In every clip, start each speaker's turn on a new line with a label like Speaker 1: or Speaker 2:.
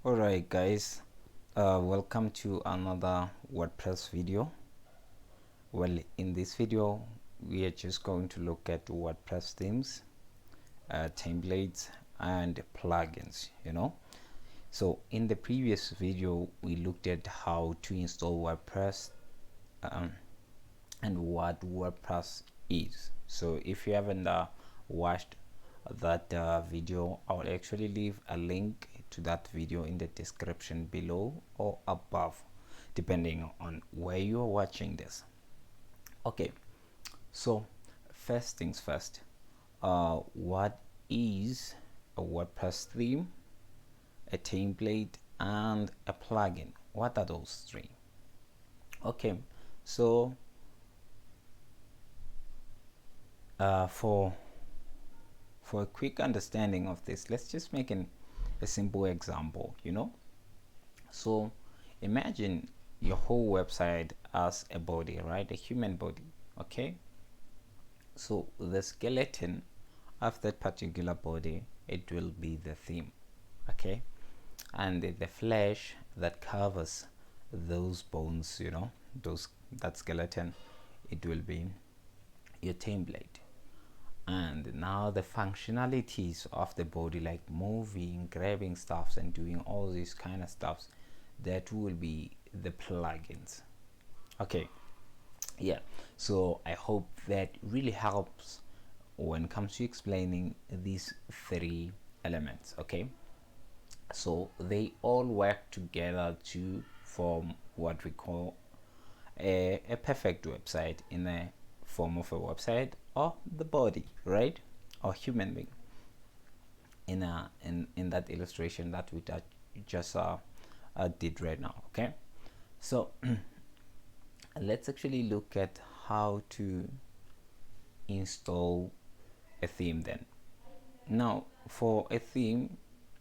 Speaker 1: Alright guys, welcome to another WordPress video. Well, in this video we are just going to look at WordPress themes, templates and plugins. So in the previous video we looked at how to install WordPress and what WordPress is. So if you haven't watched that video, I'll actually leave a link to that video in the description below or above, depending on where you're watching this. Okay, so first things first, what is a WordPress theme, a template and a plugin? What are those three? Okay, so for a quick understanding of this, let's just make a simple example. So imagine your whole website as a body, right? A human body. Okay, so the skeleton of that particular body, it will be the theme. Okay, and the flesh that covers those bones, that skeleton, it will be your template. And now the functionalities of the body, like moving, grabbing stuffs and doing all these kind of stuffs, that will be the plugins. Okay, yeah, so I hope that really helps when it comes to explaining these three elements. Okay, so they all work together to form what we call a perfect website, in a form of a website or the body, right, or human being, in that illustration that we just did right now. Okay, so let's actually look at how to install a theme then. Now for a theme,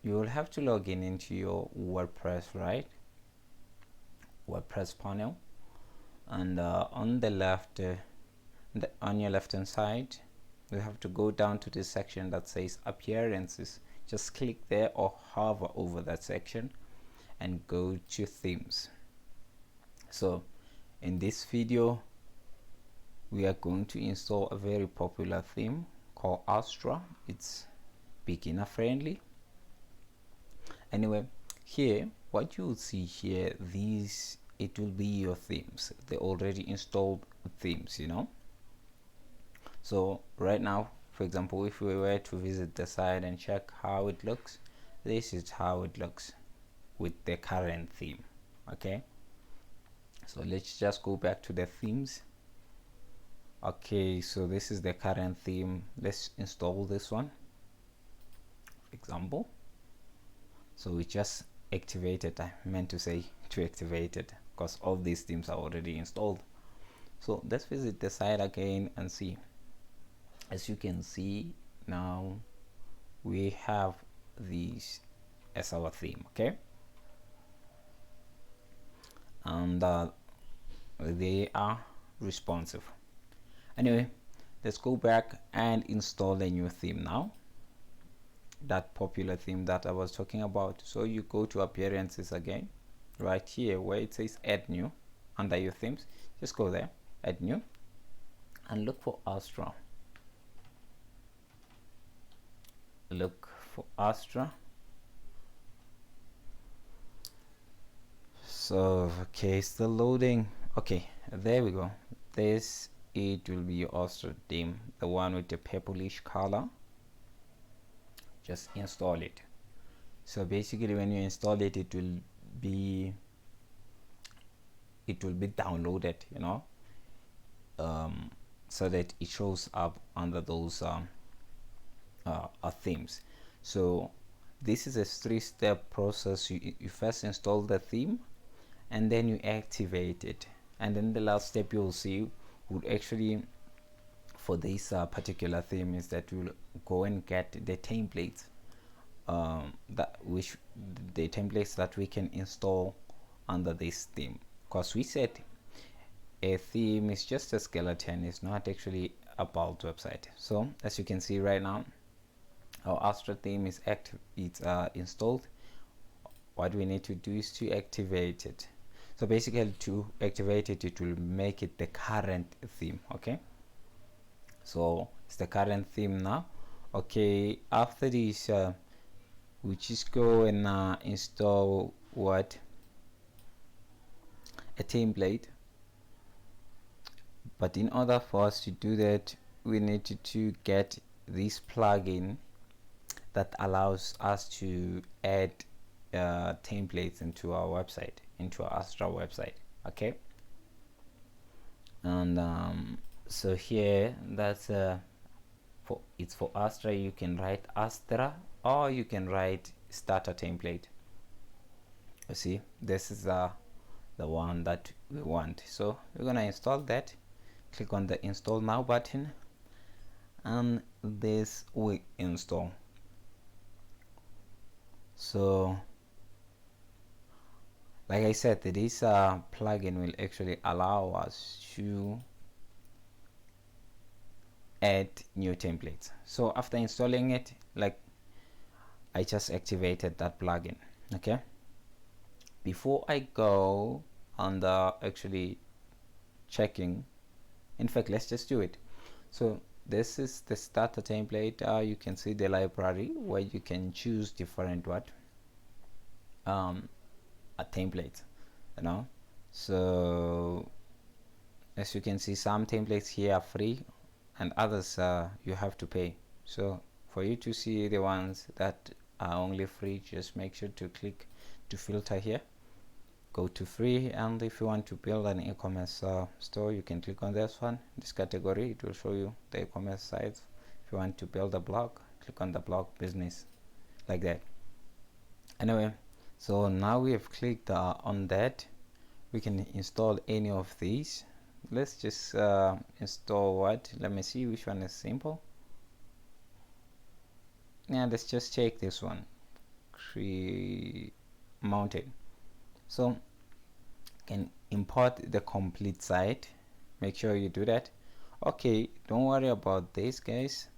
Speaker 1: you will have to log in into your WordPress, right? WordPress panel, and on the left, on your left hand side, you have to go down to this section that says appearances. Just click there or hover over that section and go to themes. So in this video we are going to install a very popular theme called Astra. It's beginner friendly. Anyway, here what you will see here, these, it will be your themes, the already installed themes. So right now, for example, if we were to visit the site and check how it looks, this is how it looks with the current theme. Okay, so let's just go back to the themes. Okay, so this is the current theme. Let's install this one, for example. So we just activated, I meant to say to activate it, because all these themes are already installed. So let's visit the site again and see. As you can see, now we have these as our theme. Okay, and they are responsive. Anyway, let's go back and install a new theme now, that popular theme that I was talking about. So you go to appearances again, right here where it says add new, under your themes, just go there, add new, and look for Astra. Look for Astra. So okay, still loading. Okay, there we go. This, it will be your Astra theme, the one with the purplish color. Just install it. So basically when you install it, it will be downloaded, so that it shows up under those themes. So this is a three-step process. You first install the theme, and then you activate it, and then the last step you'll see would actually, for this particular theme, is that you'll go and get the templates, the templates that we can install under this theme, because we said a theme is just a skeleton, it's not actually a build website. So as you can see right now, our Astra theme is active, it's installed. what we need to do is to activate it. So basically, to activate it, it will make it the current theme. Okay, so it's the current theme now. Okay, after this we just go and install what, a template. But in order for us to do that, we need to get this plugin that allows us to add templates into our website, into our Astra website. Okay, and so here, that's it's for Astra. You can write Astra, or you can write starter template. You see, this is the one that we want. So we're gonna install that. Click on the install now button, and this will install. So like I said, this plugin will actually allow us to add new templates. So after installing it, like, I just activated that plugin. Okay, before I go on the actually checking, in fact, let's just do it. So this is the starter template. You can see the library where you can choose different a template, you know. So as you can see, some templates here are free and others you have to pay. So for you to see the ones that are only free, just make sure to click to filter here, go to free, and if you want to build an e-commerce store, you can click on this one, this category. It will show you the e-commerce sites. If you want to build a blog, click on the blog business, like that. Anyway, so now we have clicked on that. We can install any of these. Let's just install what, let me see which one is simple. Yeah, let's just check this one, mountain. So can import the complete site. Make sure you do that. Okay, don't worry about this, guys.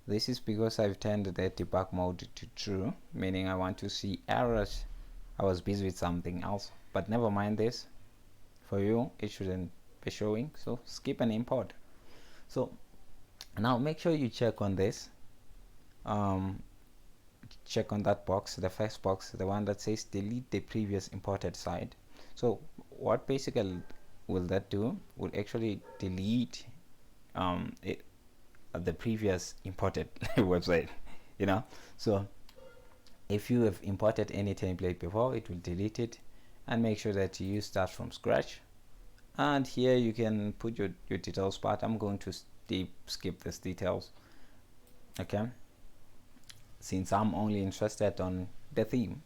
Speaker 1: This is because I've turned the debug mode to true, meaning I want to see errors. I was busy with something else, but never mind this. For you, it shouldn't be showing, so skip and import. So now make sure you check on this. Check on that box, the first box, the one that says delete the previous imported site. So what basically will that do? Will actually delete the previous imported website, you know. So if you have imported any template before, it will delete it, and make sure that you start from scratch. And here you can put your details part. I'm going to skip this details, okay, since I'm only interested on the theme.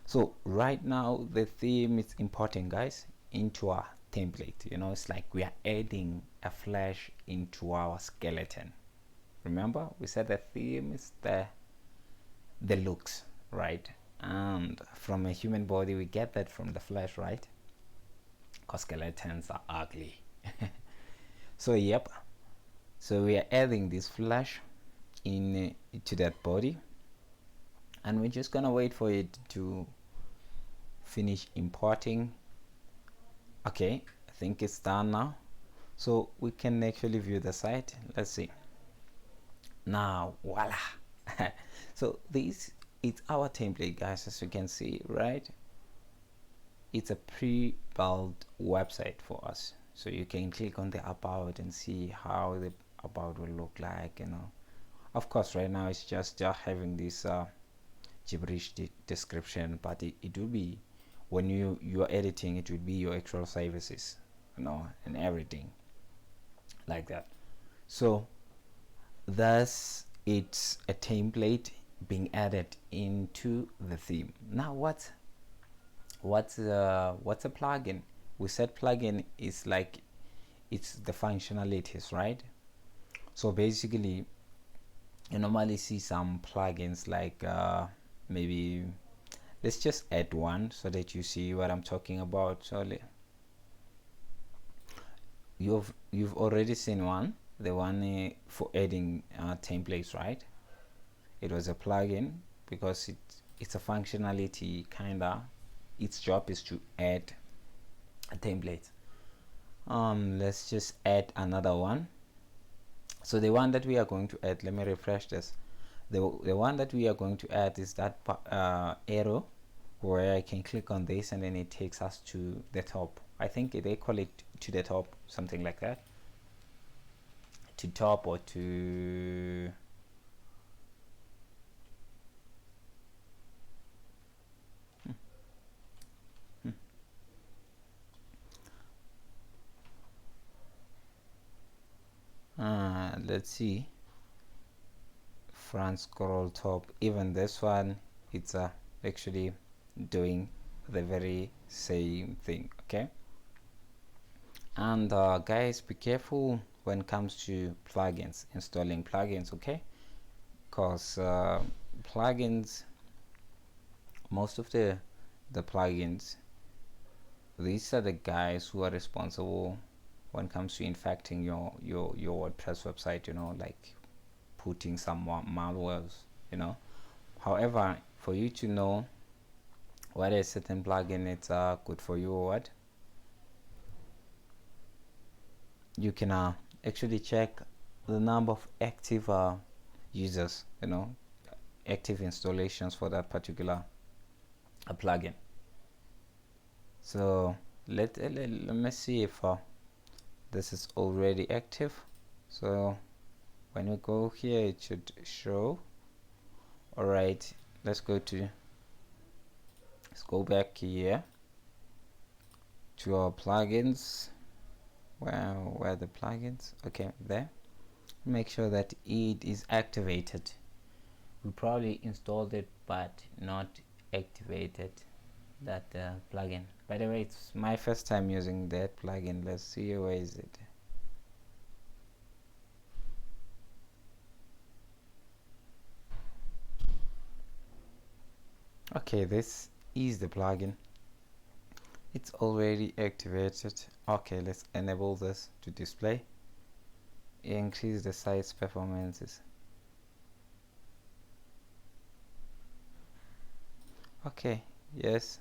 Speaker 1: So right now the theme is importing, guys, into our template. You know, it's like we are adding a flash into our skeleton. Remember, we said the theme is the looks, right? And from a human body, we get that from the flesh, right? Because skeletons are ugly. So yep, so we are adding this flesh in to that body, and we're just gonna wait for it to finish importing. Okay, I think it's done now, so we can actually view the site. Let's see now. Voila. So this is our template, guys, as you can see, right? It's a pre-built website for us, so you can click on the about and see how the about will look like, you know. Of course, right now it's just having this gibberish description, but it will be, when you're editing, it will be your actual services, you know, and everything like that. So thus it's a template being added into the theme. Now what's a plugin? We said plugin is like, it's the functionalities, right? So basically you normally see some plugins like maybe, let's just add one so that you see what I'm talking about. So you've already seen one, the one for adding templates, right? It was a plugin because it's a functionality kinda. Its job is to add a template. Let's just add another one. So the one that we are going to add, let me refresh this. The one that we are going to add is that arrow where I can click on this and then it takes us to the top. I think they call it to the top, something like that. To top or to let's see, front scroll top. Even this one, it's actually doing the very same thing. Okay, and guys, be careful when it comes to plugins, installing plugins. Okay, because plugins, most of the plugins, these are the guys who are responsible when it comes to infecting your WordPress website, you know, like putting some malwares, you know. However, for you to know what a certain plugin it's good for you or what, you can actually check the number of active users, you know, active installations for that particular plugin. So let me see if this is already active. So when we go here, it should show. All right, let's go back here to our plugins. Well, where are the plugins? Okay, there. Make sure that it is activated. We probably installed it but not activated that plugin. By the way, it's my first time using that plugin. Let's see, where is it? Okay, this is the plugin. It's already activated. Okay, let's enable this to display. Increase the site's performances. Okay, yes,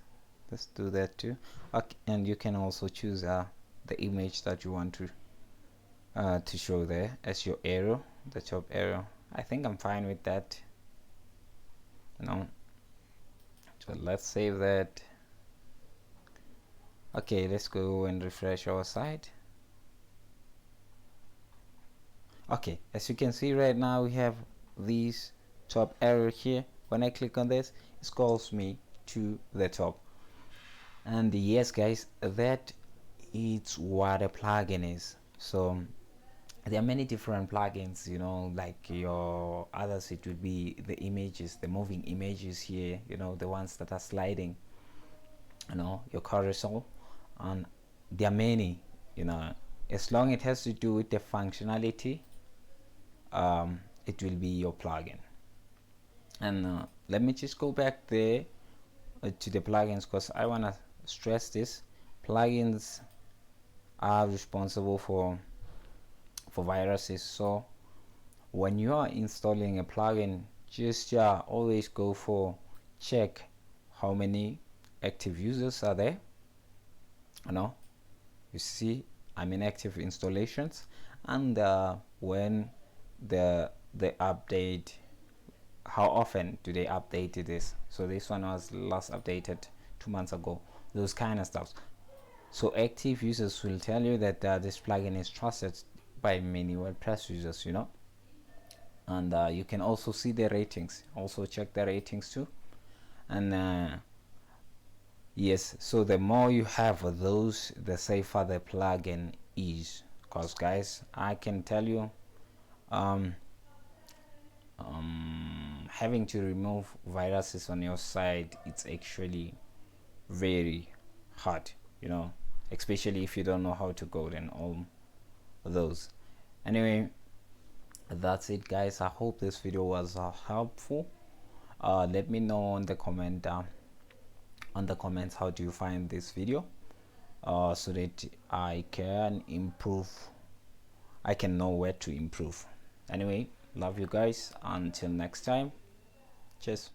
Speaker 1: let's do that too. Okay, and you can also choose the image that you want to show there as your arrow, the top arrow. I think I'm fine with that, you know. So let's save that. Okay, let's go and refresh our site. Okay, as you can see right now, we have this top arrow here. When I click on this, it calls me to the top. And yes guys, that is what a plugin is. So there are many different plugins, you know, like your others, it would be the images, the moving images here, you know, the ones that are sliding, you know, your carousel. And there are many, you know, as long it has to do with the functionality, it will be your plugin. And let me just go back there to the plugins, because I want to stress this. Plugins are responsible for viruses. So when you are installing a plugin, just always go for check how many active users are there. You know, you see I'm in active installations, and when the update, how often do they update this. So this one was last updated 2 months ago, those kind of stuff. So active users will tell you that this plugin is trusted by many WordPress users, you know. And you can also see the ratings, also check the ratings too. And yes, so the more you have those, the safer the plugin is. Because guys, I can tell you, having to remove viruses on your site, it's actually very hard, you know, especially if you don't know how to code and all those. Anyway, that's it guys. I hope this video was helpful. Let me know on the comments how do you find this video, so that I can improve, I can know where to improve. Anyway, love you guys, until next time, cheers.